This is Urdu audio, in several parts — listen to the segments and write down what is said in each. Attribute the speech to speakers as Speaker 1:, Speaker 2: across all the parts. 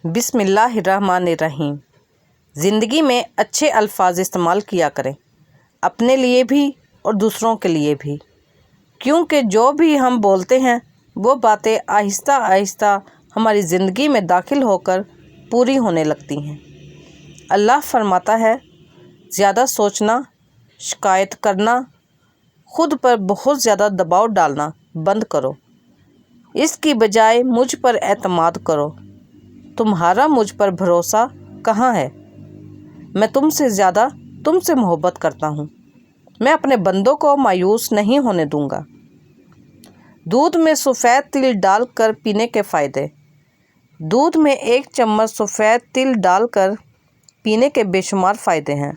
Speaker 1: بسم اللہ الرحمن الرحیم۔ زندگی میں اچھے الفاظ استعمال کیا کریں، اپنے لیے بھی اور دوسروں کے لیے بھی، کیونکہ جو بھی ہم بولتے ہیں وہ باتیں آہستہ آہستہ ہماری زندگی میں داخل ہو کر پوری ہونے لگتی ہیں۔ اللہ فرماتا ہے، زیادہ سوچنا، شکایت کرنا، خود پر بہت زیادہ دباؤ ڈالنا بند کرو، اس کی بجائے مجھ پر اعتماد کرو۔ تمہارا مجھ پر بھروسہ کہاں ہے؟ میں تم سے زیادہ تم سے محبت کرتا ہوں۔ میں اپنے بندوں کو مایوس نہیں ہونے دوں گا۔ دودھ میں سفید تل ڈال کر پینے کے فائدے۔ دودھ میں 1 چمچ سفید تل ڈال کر پینے کے بے شمار فائدے ہیں۔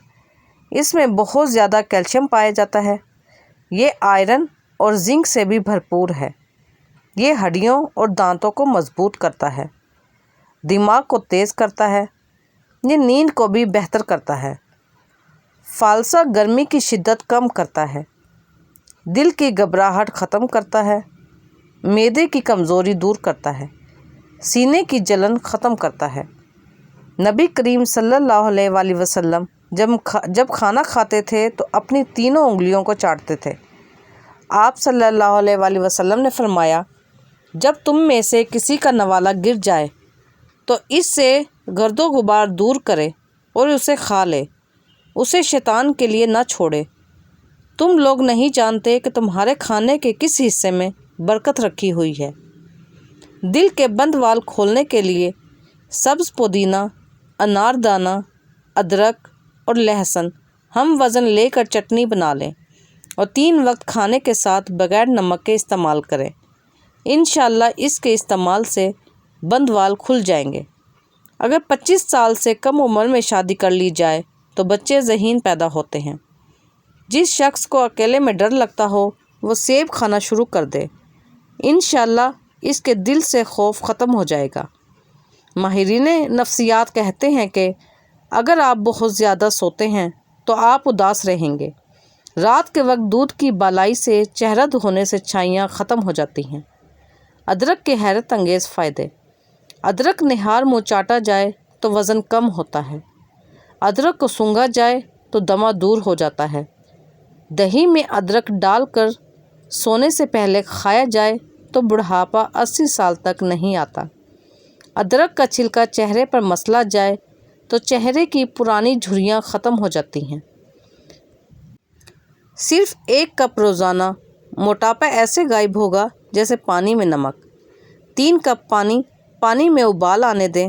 Speaker 1: اس میں بہت زیادہ کیلشیم پایا جاتا ہے۔ یہ آئرن اور زنک سے بھی بھرپور ہے۔ یہ ہڈیوں اور دانتوں کو مضبوط کرتا ہے، دماغ کو تیز کرتا ہے، یہ نیند کو بھی بہتر کرتا ہے، فالسا گرمی کی شدت کم کرتا ہے، دل کی گھبراہٹ ختم کرتا ہے، معدے کی کمزوری دور کرتا ہے، سینے کی جلن ختم کرتا ہے۔ نبی کریم صلی اللہ علیہ وآلہ وسلم جب کھانا کھاتے تھے تو اپنی تینوں انگلیوں کو چاٹتے تھے۔ آپ صلی اللہ علیہ وآلہ وسلم نے فرمایا، جب تم میں سے کسی کا نوالا گر جائے تو اس سے گرد و غبار دور کرے اور اسے کھا لے، اسے شیطان کے لیے نہ چھوڑے۔ تم لوگ نہیں جانتے کہ تمہارے کھانے کے کس حصے میں برکت رکھی ہوئی ہے۔ دل کے بند وال کھولنے کے لیے سبز پودینہ، انار دانہ، ادرک اور لہسن ہم وزن لے کر چٹنی بنا لیں اور 3 وقت کھانے کے ساتھ بغیر نمک کے استعمال کریں۔ انشاءاللہ اس کے استعمال سے بند وال کھل جائیں گے۔ اگر 25 سال سے کم عمر میں شادی کر لی جائے تو بچے ذہین پیدا ہوتے ہیں۔ جس شخص کو اکیلے میں ڈر لگتا ہو وہ سیب کھانا شروع کر دے، انشاءاللہ اس کے دل سے خوف ختم ہو جائے گا۔ ماہرین نفسیات کہتے ہیں کہ اگر آپ بہت زیادہ سوتے ہیں تو آپ اداس رہیں گے۔ رات کے وقت دودھ کی بالائی سے چہرہ دھونے سے چھائیاں ختم ہو جاتی ہیں۔ ادرک کے حیرت انگیز فائدے۔ ادرک نہار منہ چاٹا جائے تو وزن کم ہوتا ہے۔ ادرک کو سونگھا جائے تو دمہ دور ہو جاتا ہے۔ دہی میں ادرک ڈال کر سونے سے پہلے کھایا جائے تو بڑھاپا 80 سال تک نہیں آتا۔ ادرک کا چھلکا چہرے پر مسلا جائے تو چہرے کی پرانی جھریاں ختم ہو جاتی ہیں۔ صرف 1 کپ روزانہ، موٹاپا ایسے غائب ہوگا جیسے پانی میں نمک۔ 3 کپ پانی میں ابال آنے دیں۔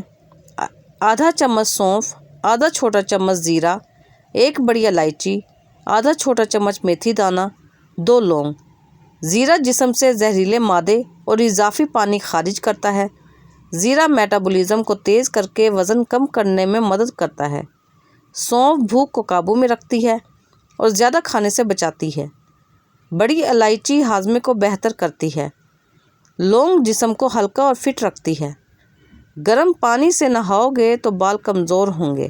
Speaker 1: آدھا چمچ سونف، آدھا چھوٹا چمچ زیرہ، 1 بڑی الائچی، آدھا چھوٹا چمچ میتھی دانہ، 2 لونگ۔ زیرہ جسم سے زہریلے مادے اور اضافی پانی خارج کرتا ہے۔ زیرہ میٹابولزم کو تیز کر کے وزن کم کرنے میں مدد کرتا ہے۔ سونف بھوک کو قابو میں رکھتی ہے اور زیادہ کھانے سے بچاتی ہے۔ بڑی الائچی ہاضمے کو بہتر کرتی ہے۔ لونگ جسم کو ہلکا اور فٹ رکھتی ہے۔ گرم پانی سے نہاؤ گے تو بال کمزور ہوں گے۔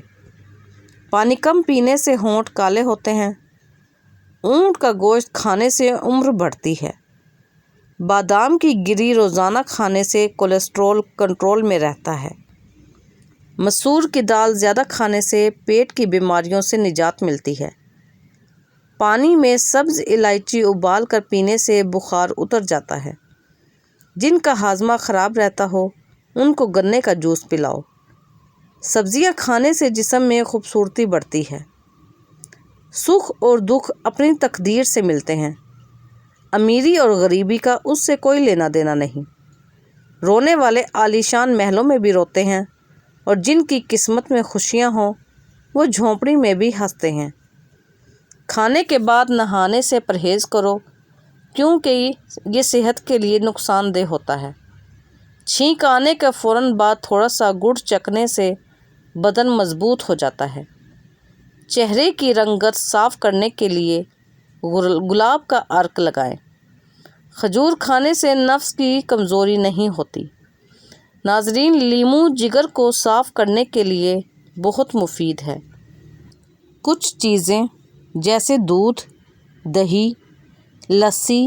Speaker 1: پانی کم پینے سے ہونٹ کالے ہوتے ہیں۔ اونٹ کا گوشت کھانے سے عمر بڑھتی ہے۔ بادام کی گری روزانہ کھانے سے کولیسٹرول کنٹرول میں رہتا ہے۔ مسور کی دال زیادہ کھانے سے پیٹ کی بیماریوں سے نجات ملتی ہے۔ پانی میں سبز الائچی ابال کر پینے سے بخار اتر جاتا ہے۔ جن کا ہاضمہ خراب رہتا ہو ان کو گنے کا جوس پلاؤ۔ سبزیاں کھانے سے جسم میں خوبصورتی بڑھتی ہے۔ سکھ اور دکھ اپنی تقدیر سے ملتے ہیں۔ امیری اور غریبی کا اس سے کوئی لینا دینا نہیں۔ رونے والے عالیشان محلوں میں بھی روتے ہیں اور جن کی قسمت میں خوشیاں ہوں وہ جھونپڑی میں بھی ہنستے ہیں۔ کھانے کے بعد نہانے سے پرہیز کرو کیونکہ یہ صحت کے لیے نقصان دہ ہوتا ہے۔ چھینک آنے کے فوراً بعد تھوڑا سا گڑ چکھنے سے بدن مضبوط ہو جاتا ہے۔ چہرے کی رنگت صاف کرنے کے لیے گلاب کا عرق لگائیں۔ کھجور کھانے سے نفس کی کمزوری نہیں ہوتی۔ ناظرین، لیموں جگر کو صاف کرنے کے لیے بہت مفید ہے۔ کچھ چیزیں جیسے دودھ، دہی، لسی،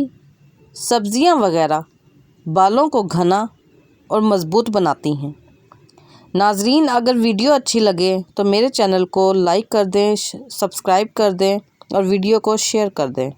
Speaker 1: سبزیاں وغیرہ بالوں کو گھنا اور مضبوط بناتی ہیں۔ ناظرین، اگر ویڈیو اچھی لگے تو میرے چینل کو لائک کر دیں، سبسکرائب کر دیں اور ویڈیو کو شیئر کر دیں۔